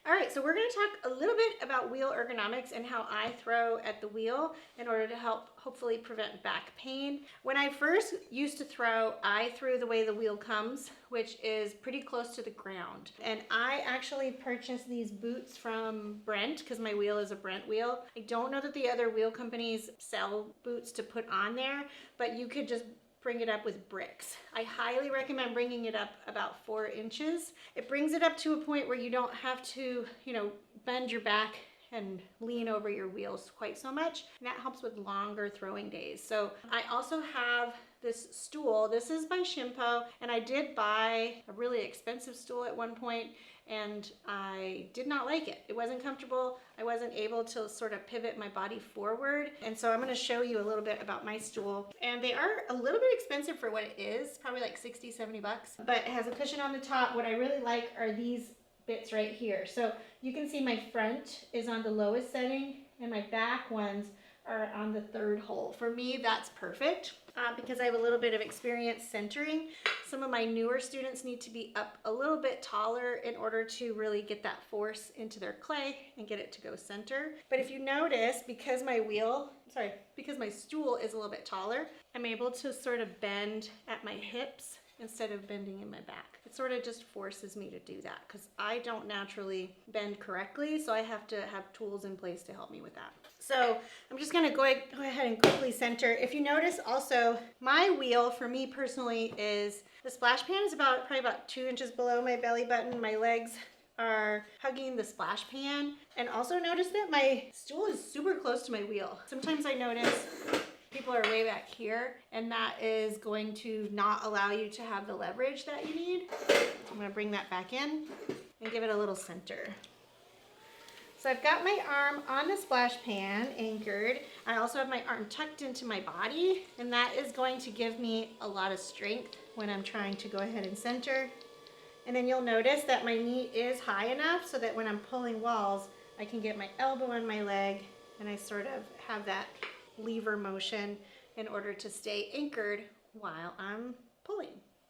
All right, so we're going to talk a little bit about wheel ergonomics and how I throw at the wheel in order to help hopefully prevent back pain. When I first used to throw, I threw the way the wheel comes, which is pretty close to the ground. And I actually purchased these boots from Brent because my wheel is a Brent wheel. I don't know that the other wheel companies sell boots to put on there, but you could just bring it up with bricks. I highly recommend bringing it up about 4 inches. It brings it up to a point where you don't have to, bend your back and lean over your wheels quite so much. And that helps with longer throwing days. So I also have this stool. This is by Shimpo, and I did buy a really expensive stool at one point, and I did not like it. It wasn't comfortable. I wasn't able to sort of pivot my body forward. And so I'm gonna show you a little bit about my stool. And they are a little bit expensive for what it is, probably like 60, 70 bucks, but it has a cushion on the top. What I really like are these bits right here. So you can see my front is on the lowest setting and my back ones are on the 3rd hole. For me, that's perfect because I have a little bit of experience centering. Some of my newer students need to be up a little bit taller in order to really get that force into their clay and get it to go center. But if you notice, because my stool is a little bit taller, I'm able to sort of bend at my hips instead of bending in my back. It sort of just forces me to do that because I don't naturally bend correctly, so I have to have tools in place to help me with that. So I'm just gonna go ahead and quickly center. If you notice also, my wheel for me personally is, the splash pan is probably about 2 inches below my belly button. My legs are hugging the splash pan. And also notice that my stool is super close to my wheel. Sometimes I notice people are way back here, and that is going to not allow you to have the leverage that you need. I'm gonna bring that back in and give it a little center. So I've got my arm on the splash pan anchored. I also have my arm tucked into my body, and that is going to give me a lot of strength when I'm trying to go ahead and center. And then you'll notice that my knee is high enough so that when I'm pulling walls, I can get my elbow on my leg, and I sort of have that lever motion in order to stay anchored while I'm pulling.